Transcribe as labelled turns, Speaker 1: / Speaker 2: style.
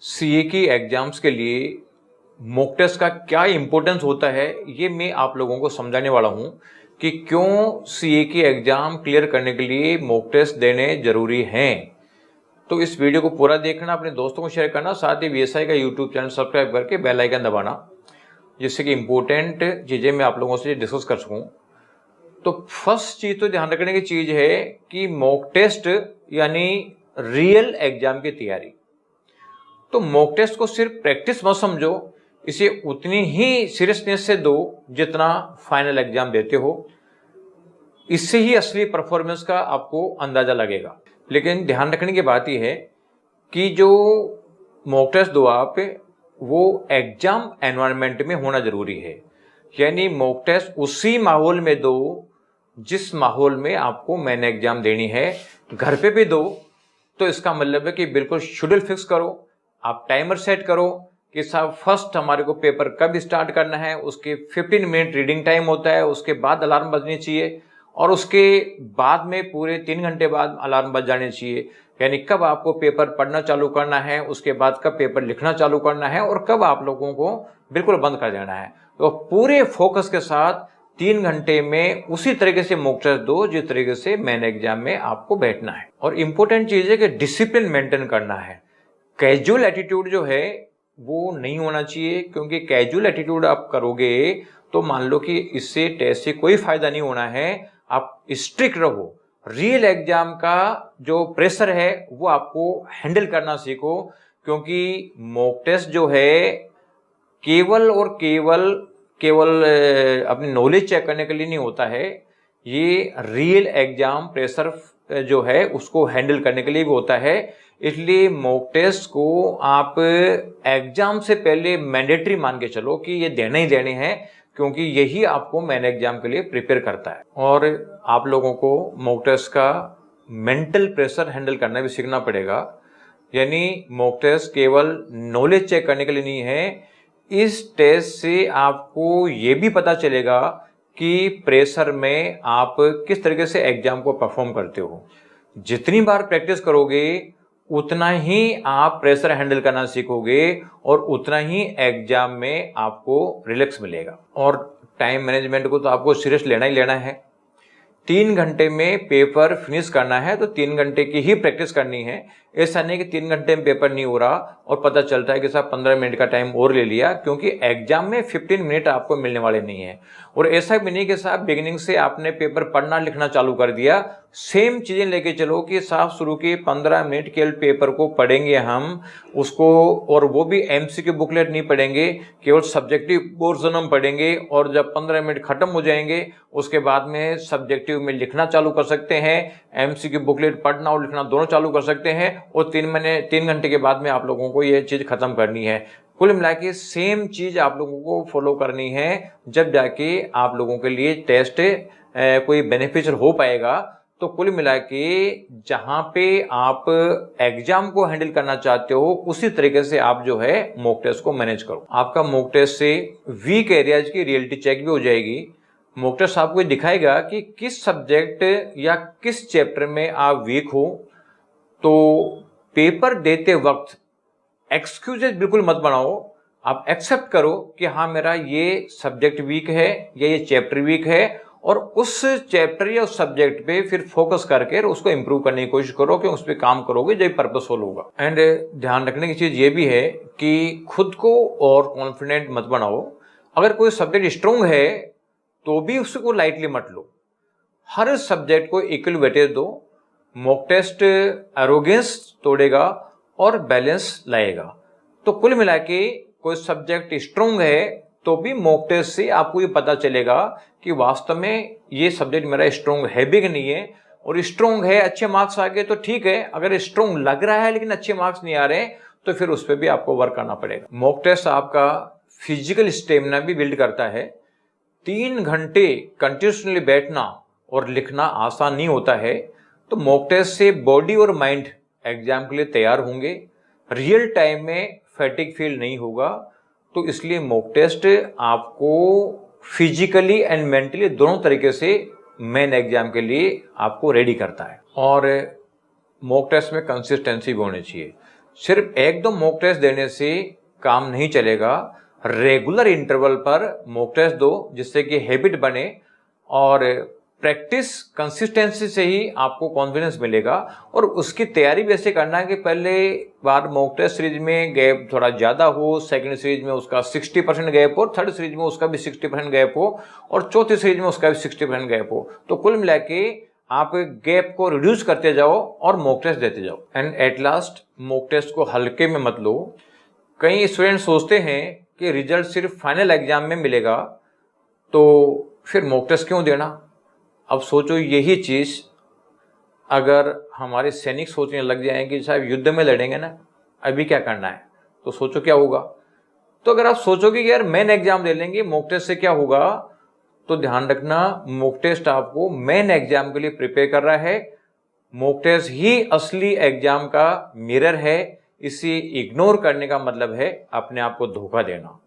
Speaker 1: CA की exams के लिए मॉक टेस्ट का क्या इम्पोर्टेंस होता है, ये मैं आप लोगों को समझाने वाला हूँ कि क्यों सीए की एग्जाम क्लियर करने के लिए मॉक टेस्ट देने जरूरी हैं। तो इस वीडियो को पूरा देखना, अपने दोस्तों को शेयर करना, साथ ही वीएसआई का यूट्यूब चैनल सब्सक्राइब करके बेल आइकन दबाना, जिससे कि इम्पोर्टेंट चीज़ें मैं आप लोगों से डिस्कस कर सकूँ। तो फर्स्ट चीज़ तो ध्यान रखने की चीज़ है कि मॉक टेस्ट यानी रियल एग्जाम की तैयारी। तो मॉक टेस्ट को सिर्फ प्रैक्टिस मत समझो, इसे उतनी ही सीरियसनेस से दो जितना फाइनल एग्जाम देते हो। इससे ही असली परफॉर्मेंस का आपको अंदाजा लगेगा। लेकिन ध्यान रखने की बात यह है कि जो मॉक टेस्ट दो आप, वो एग्जाम एनवायरनमेंट में होना जरूरी है। यानी मॉक टेस्ट उसी माहौल में दो जिस माहौल में आपको मेन एग्जाम देनी है। घर पे भी दो तो इसका मतलब है कि बिल्कुल शेड्यूल फिक्स करो, आप टाइमर सेट करो कि साहब फर्स्ट हमारे को पेपर कब स्टार्ट करना है, उसके 15 मिनट रीडिंग टाइम होता है, उसके बाद अलार्म बजनी चाहिए और उसके बाद में पूरे 3 घंटे बाद अलार्म बज जाने चाहिए। यानी कब आपको पेपर पढ़ना चालू करना है, उसके बाद कब पेपर लिखना चालू करना है और कब आप लोगों को बिल्कुल बंद कर देना है। तो पूरे फोकस के साथ 3 घंटे में उसी तरीके से मॉक टेस्ट दो जिस तरीके से मेन एग्जाम में आपको बैठना है। और इंपॉर्टेंट चीज है कि डिसिप्लिन मेंटेन करना है। कैजुअल एटीट्यूड जो है वो नहीं होना चाहिए, क्योंकि कैजुअल एटीट्यूड आप करोगे तो मान लो कि इससे टेस्ट से कोई फायदा नहीं होना है। आप स्ट्रिक्ट रहो। रियल एग्जाम का जो प्रेशर है वो आपको हैंडल करना सीखो, क्योंकि मॉक टेस्ट जो है केवल और केवल अपनी नॉलेज चेक करने के लिए नहीं होता है। ये रियल एग्जाम प्रेशर जो है उसको हैंडल करने के लिए भी होता है। इसलिए मॉक टेस्ट को आप एग्जाम से पहले मैंडेटरी मान के चलो कि ये देने ही देने हैं, क्योंकि यही आपको मेन एग्जाम के लिए प्रिपेयर करता है। और आप लोगों को मॉक टेस्ट का मेंटल प्रेशर हैंडल करना भी सीखना पड़ेगा। यानी मॉक टेस्ट केवल नॉलेज चेक करने के लिए नहीं है। इस टेस्ट से आपको ये भी पता चलेगा कि प्रेशर में आप किस तरीके से एग्जाम को परफॉर्म करते हो। जितनी बार प्रैक्टिस करोगे उतना ही आप प्रेशर हैंडल करना सीखोगे और उतना ही एग्जाम में आपको रिलैक्स मिलेगा। और टाइम मैनेजमेंट को तो आपको सीरियस लेना ही लेना है। 3 घंटे में पेपर फिनिश करना है तो 3 घंटे की ही प्रैक्टिस करनी है। ऐसा नहीं कि 3 घंटे में पेपर नहीं हो रहा और पता चलता है कि साहब 15 मिनट का टाइम और ले लिया, क्योंकि एग्जाम में 15 मिनट आपको मिलने वाले नहीं है। और ऐसा भी नहीं कि साहब बिगिनिंग से आपने पेपर पढ़ना लिखना चालू कर दिया। सेम चीजें लेके चलो कि साहब शुरू के 15 मिनट के पेपर को पढ़ेंगे हम उसको, और वो भी एमसीक्यू बुकलेट नहीं पढ़ेंगे, केवल सब्जेक्टिव पोर्शन हम पढ़ेंगे। और जब 15 मिनट खत्म हो जाएंगे उसके बाद में सब्जेक्टिव में लिखना चालू कर सकते हैं, एमसीक्यू बुकलेट पढ़ना और लिखना दोनों चालू कर सकते हैं। और 3 घंटे के बाद में आप लोगों को ये चीज खत्म करनी है। कुल मिला के सेम चीज आप लोगों को फॉलो करनी है, जब जाके आप लोगों के लिए टेस्ट कोई बेनिफिशियल हो पाएगा। तो कुल मिला के जहां पे आप एग्जाम को हैंडल करना चाहते हो उसी तरीके से आप जो है मॉक टेस्ट को मैनेज करो। आपका मॉक टेस्ट से वीक एरियाज की रियलिटी चेक भी हो जाएगी। मॉक टेस्ट आपको दिखाएगा कि किस सब्जेक्ट या किस चैप्टर में आप वीक हो। तो पेपर देते वक्त एक्सक्यूजेज बिल्कुल मत बनाओ। आप एक्सेप्ट करो कि हाँ मेरा ये सब्जेक्ट वीक है या ये चैप्टर वीक है, और उस चैप्टर या उस सब्जेक्ट पे फिर फोकस करके उसको इंप्रूव करने की कोशिश करो कि उस पर काम करोगे जब पर्पसफुल होगा। एंड ध्यान रखने की चीज ये भी है कि खुद को और कॉन्फिडेंट मत बनाओ। अगर कोई सब्जेक्ट स्ट्रोंग है तो भी उसको लाइटली मत लो। हर सब्जेक्ट को इक्वल वेटेज दो। मॉक टेस्ट एरोगेंस तोड़ेगा और बैलेंस लाएगा। तो कुल मिला के कोई सब्जेक्ट स्ट्रोंग है तो भी मॉक टेस्ट से आपको ये पता चलेगा कि वास्तव में ये सब्जेक्ट मेरा स्ट्रोंग है भी कि नहीं है। और स्ट्रोंग है, अच्छे मार्क्स आ गए तो ठीक है। अगर स्ट्रोंग लग रहा है लेकिन अच्छे मार्क्स नहीं आ रहे तो फिर उस पर भी आपको वर्क करना पड़ेगा। मॉक टेस्ट आपका फिजिकल स्टेमिना भी बिल्ड करता है। 3 घंटे कंटिन्यूसली बैठना और लिखना आसान नहीं होता है। तो मॉक टेस्ट से बॉडी और माइंड एग्जाम के लिए तैयार होंगे। रियल टाइम में फैटिग फील नहीं होगा। तो इसलिए मॉक टेस्ट आपको फिजिकली एंड मेंटली दोनों तरीके से मेन एग्जाम के लिए आपको रेडी करता है। और मॉक टेस्ट में कंसिस्टेंसी भी होनी चाहिए। सिर्फ एक दो मॉक टेस्ट देने से काम नहीं चलेगा, रेगुलर इंटरवल पर मॉक टेस्ट दो, जिससे कि हैबिट बने और प्रैक्टिस कंसिस्टेंसी से ही आपको कॉन्फिडेंस मिलेगा। और उसकी तैयारी भी ऐसे करना है कि पहले बार मॉक टेस्ट सीरीज में गैप थोड़ा ज़्यादा हो, सेकंड सीरीज में उसका 60% गैप हो, थर्ड सीरीज में उसका भी 60% गैप हो और चौथी सीरीज में उसका भी 60% गैप हो। तो कुल मिला के आप गैप को रिड्यूस करते जाओ और मॉक टेस्ट देते जाओ। And at last, mock test को हल्के में मत लो। कई स्टूडेंट सोचते हैं कि रिजल्ट सिर्फ फाइनल एग्जाम में मिलेगा, तो फिर मॉक टेस्ट क्यों देना। अब सोचो, यही चीज़ अगर हमारे सैनिक सोचने लग जाएं कि साहब युद्ध में लड़ेंगे ना, अभी क्या करना है, तो सोचो क्या होगा। तो अगर आप सोचोगे कि यार मेन एग्जाम दे लेंगे, मॉक टेस्ट से क्या होगा, तो ध्यान रखना, मॉक टेस्ट आपको मेन एग्जाम के लिए प्रिपेयर कर रहा है। मॉक टेस्ट ही असली एग्जाम का मिरर है। इसे इग्नोर करने का मतलब है अपने आप को धोखा देना।